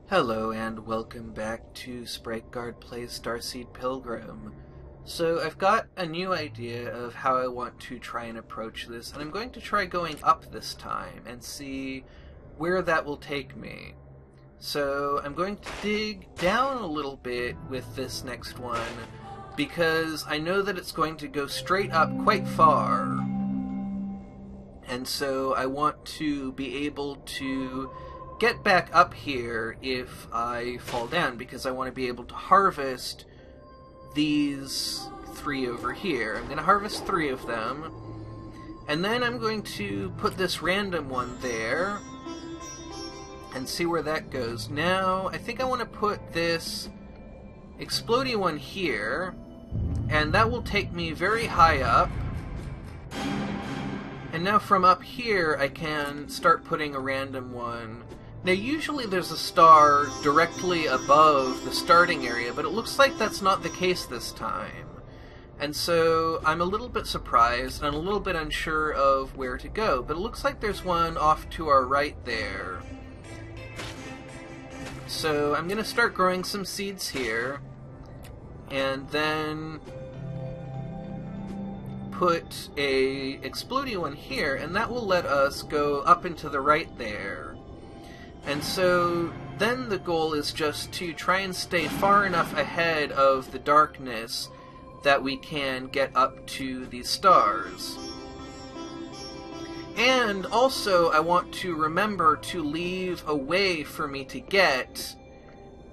Hello and welcome back to Sprite Guard plays Starseed Pilgrim. So I've got a new idea of how I want to try and approach this, and I'm going to try going up this time and see where that will take me. So I'm going to dig down a little bit with this next one, because I know that it's going to go straight up quite far. And so I want to be able to get back up here if I fall down, because I want to be able to harvest these three over here. I'm going to harvest three of them, and then I'm going to put this random one there and see where that goes. Now, I think I want to put this explodey one here, and that will take me very high up. And now from up here, I can start putting a random one. Now, usually there's a star directly above the starting area, but it looks like that's not the case this time. And so I'm a little bit surprised, and I'm a little bit unsure of where to go, but it looks like there's one off to our right there. So I'm going to start growing some seeds here, and then put a explodey one here, and that will let us go up and to the right there. And so then the goal is just to try and stay far enough ahead of the darkness that we can get up to these stars. And also I want to remember to leave a way for me to get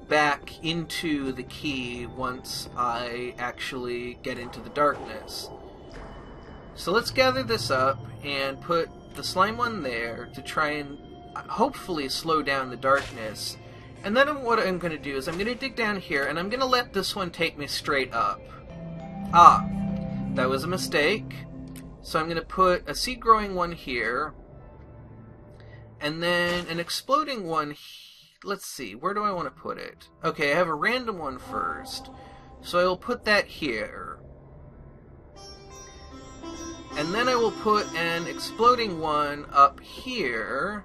back into the key once I actually get into the darkness. So let's gather this up and put the slime one there to try and hopefully slow down the darkness. And then what I'm going to do is I'm going to dig down here, and I'm going to let this one take me straight up. Ah, that was a mistake. So I'm going to put a seed growing one here, and then an exploding one. Let's see, where do I want to put it? Okay, I have a random one first, so I will put that here. And then I will put an exploding one up here,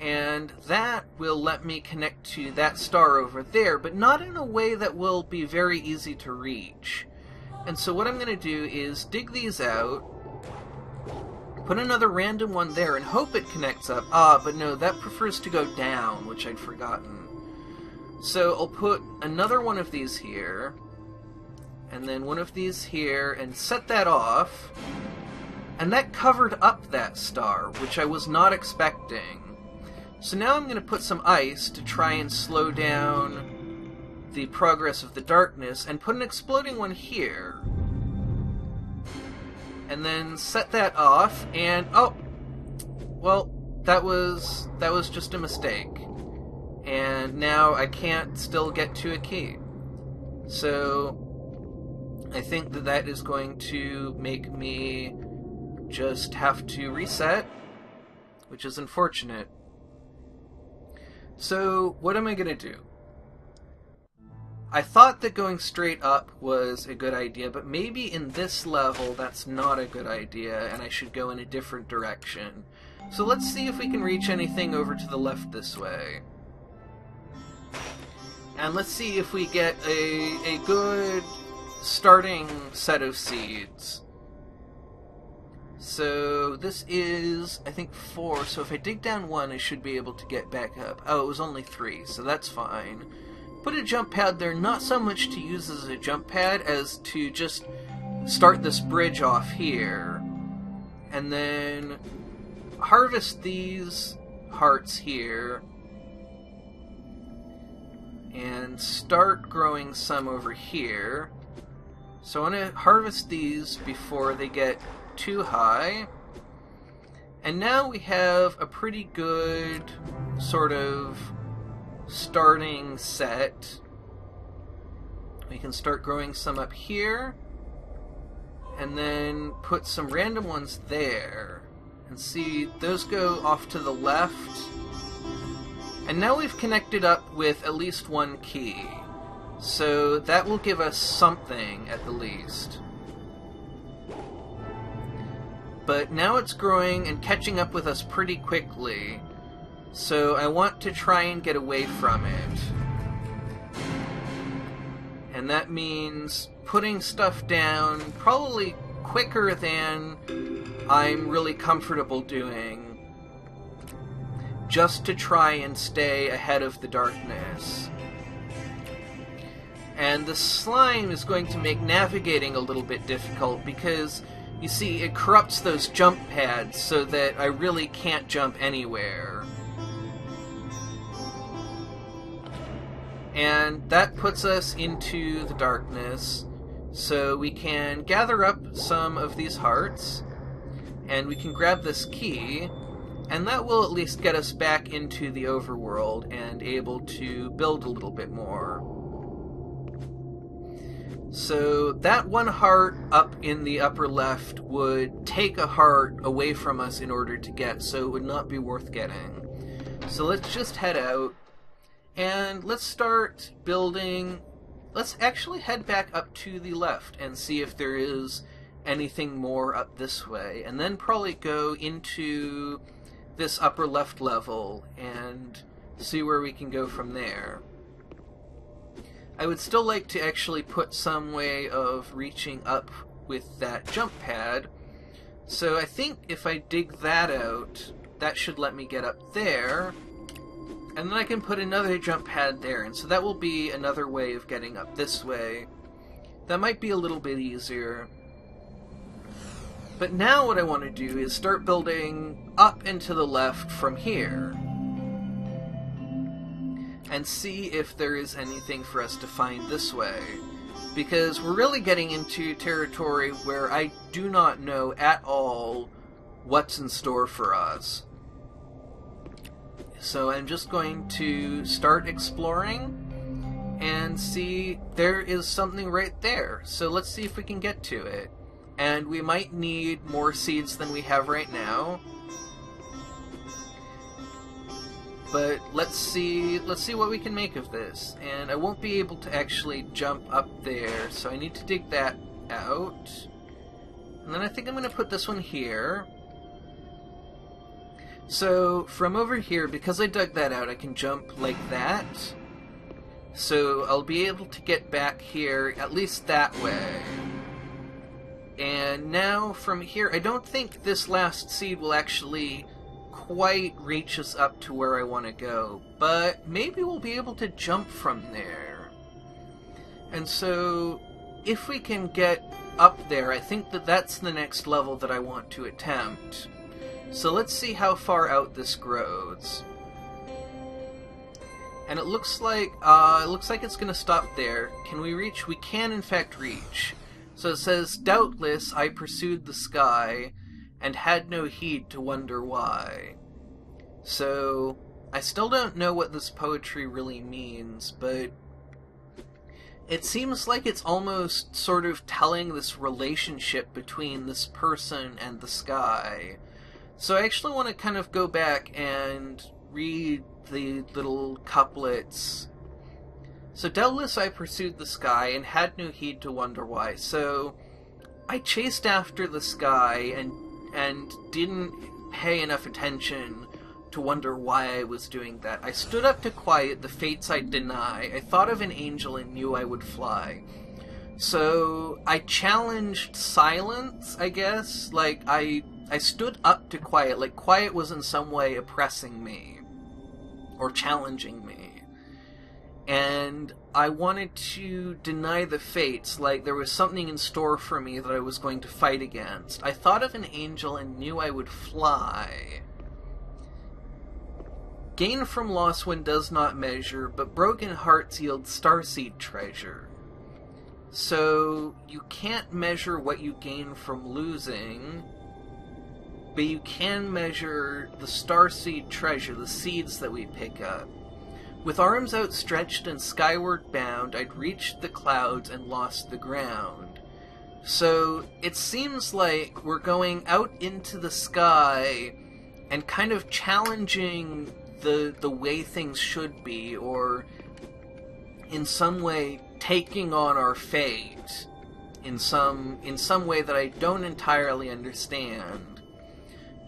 and that will let me connect to that star over there, but not in a way that will be very easy to reach. And so what I'm going to do is dig these out, put another random one there, and hope it connects up. Ah, but no, that prefers to go down, which I'd forgotten. So I'll put another one of these here, and then one of these here, and set that off. And that covered up that star, which I was not expecting. So now I'm going to put some ice to try and slow down the progress of the darkness, and put an exploding one here. And then set that off, and oh, well, that was just a mistake. And now I can't still get to a key. So I think that that is going to make me just have to reset, which is unfortunate. So what am I going to do? I thought that going straight up was a good idea, but maybe in this level that's not a good idea, and I should go in a different direction. So let's see if we can reach anything over to the left this way. And let's see if we get a good starting set of seeds. So this is, I think, 4, so if I dig down 1, I should be able to get back up. Oh, it was only 3, so that's fine. Put a jump pad there, not so much to use as a jump pad as to just start this bridge off here. And then harvest these hearts here, and start growing some over here. So I want to harvest these before they get too high. And now we have a pretty good sort of starting set. We can start growing some up here, and then put some random ones there. And see, those go off to the left. And now we've connected up with at least one key. So that will give us something at the least. But now it's growing and catching up with us pretty quickly. So I want to try and get away from it. And that means putting stuff down probably quicker than I'm really comfortable doing, just to try and stay ahead of the darkness. And the slime is going to make navigating a little bit difficult because, you see, it corrupts those jump pads so that I really can't jump anywhere. And that puts us into the darkness, so we can gather up some of these hearts, and we can grab this key, and that will at least get us back into the overworld and able to build a little bit more. So that one heart up in the upper left would take a heart away from us in order to get, so it would not be worth getting. So let's just head out, and let's start building. Let's actually head back up to the left and see if there is anything more up this way, and then probably go into this upper left level and see where we can go from there. I would still like to actually put some way of reaching up with that jump pad, so I think if I dig that out, that should let me get up there, and then I can put another jump pad there, and so that will be another way of getting up this way. That might be a little bit easier. But now what I want to do is start building up and to the left from here, and see if there is anything for us to find this way, because we're really getting into territory where I do not know at all what's in store for us. So I'm just going to start exploring and see there is something right there. So let's see if we can get to it. And we might need more seeds than we have right now. But let's see what we can make of this. And I won't be able to actually jump up there, so I need to dig that out. And then I think I'm going to put this one here. So from over here, because I dug that out, I can jump like that. So I'll be able to get back here at least that way. And now from here, I don't think this last seed will actually quite reach us up to where I want to go, but maybe we'll be able to jump from there. And so if we can get up there, I think that that's the next level that I want to attempt. So let's see how far out this grows. And it looks like it's going to stop there. Can we reach? We can in fact reach. So it says, "Doubtless I pursued the sky, and had no heed to wonder why." So I still don't know what this poetry really means, but it seems like it's almost sort of telling this relationship between this person and the sky. So I actually want to kind of go back and read the little couplets. So, "Doubtless I pursued the sky, and had no heed to wonder why." So I chased after the sky and didn't pay enough attention to wonder why I was doing that. I stood up to quiet the fates I'd deny. I thought of an angel and knew I would fly. So I challenged silence, I guess. Like, I stood up to quiet. Like, quiet was in some way oppressing me, or challenging me. And I wanted to deny the fates, like there was something in store for me that I was going to fight against. I thought of an angel and knew I would fly. Gain from loss one does not measure, but broken hearts yield starseed treasure. So you can't measure what you gain from losing, but you can measure the starseed treasure, the seeds that we pick up. With arms outstretched and skyward bound, I'd reached the clouds and lost the ground. So it seems like we're going out into the sky and kind of challenging the way things should be, or in some way taking on our fate in some way that I don't entirely understand.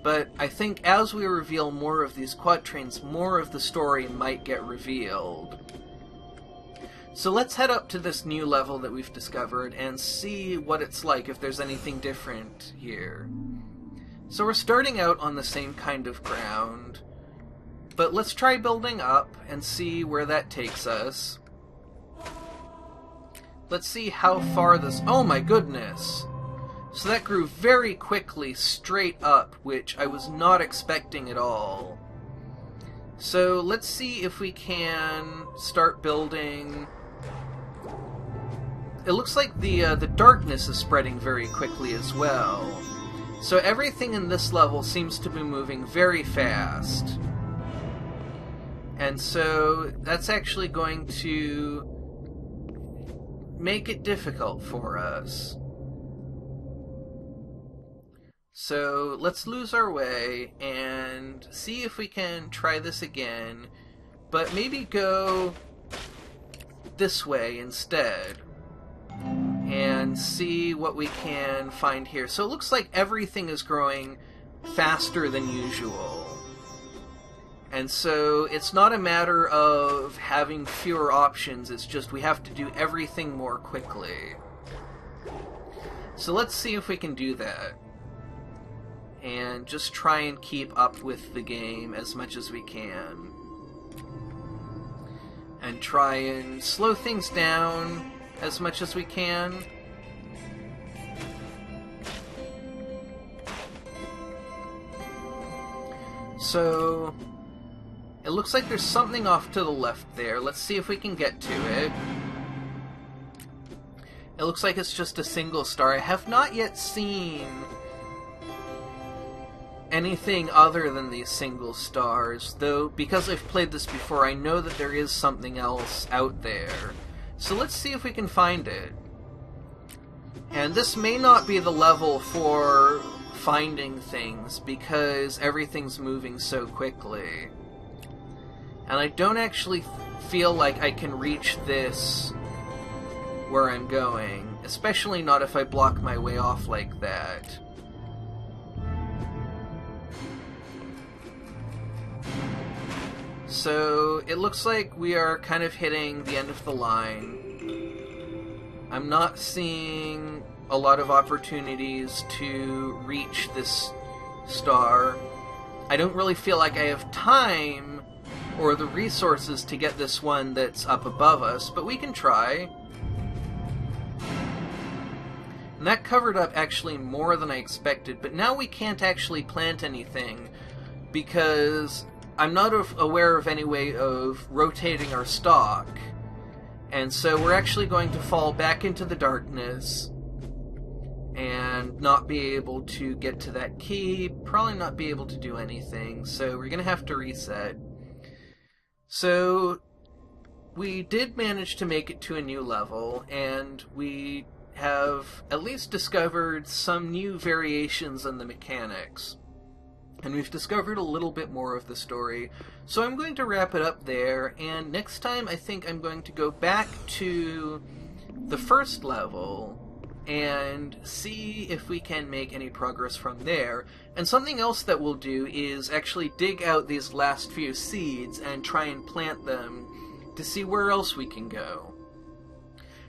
But I think as we reveal more of these quatrains, more of the story might get revealed. So let's head up to this new level that we've discovered and see what it's like, if there's anything different here. So we're starting out on the same kind of ground, but let's try building up and see where that takes us. Let's see how far this... Oh my goodness! So that grew very quickly straight up, which I was not expecting at all. So let's see if we can start building... It looks like the darkness is spreading very quickly as well. So everything in this level seems to be moving very fast. And so that's actually going to make it difficult for us. So let's lose our way and see if we can try this again, but maybe go this way instead and see what we can find here. So it looks like everything is growing faster than usual. And so it's not a matter of having fewer options, it's just we have to do everything more quickly. So let's see if we can do that. And just try and keep up with the game as much as we can. And try and slow things down as much as we can. So it looks like there's something off to the left there. Let's see if we can get to it. It looks like it's just a single star. I have not yet seen anything other than these single stars, though because I've played this before, I know that there is something else out there. So let's see if we can find it. And this may not be the level for finding things, because everything's moving so quickly. And I don't actually feel like I can reach this where I'm going, especially not if I block my way off like that. So it looks like we are kind of hitting the end of the line. I'm not seeing a lot of opportunities to reach this star. I don't really feel like I have time or the resources to get this one that's up above us, but we can try. And that covered up actually more than I expected, but now we can't actually plant anything because I'm not aware of any way of rotating our stock, and so we're actually going to fall back into the darkness and not be able to get to that key, probably not be able to do anything, so we're going to have to reset. So we did manage to make it to a new level, and we have at least discovered some new variations in the mechanics. And we've discovered a little bit more of the story. So I'm going to wrap it up there, and next time I think I'm going to go back to the first level and see if we can make any progress from there. And something else that we'll do is actually dig out these last few seeds and try and plant them to see where else we can go.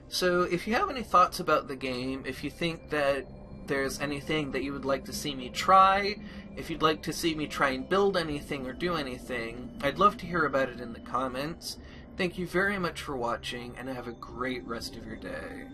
So if you have any thoughts about the game, if you think that there's anything that you would like to see me try, if you'd like to see me try and build anything or do anything, I'd love to hear about it in the comments. Thank you very much for watching, and have a great rest of your day.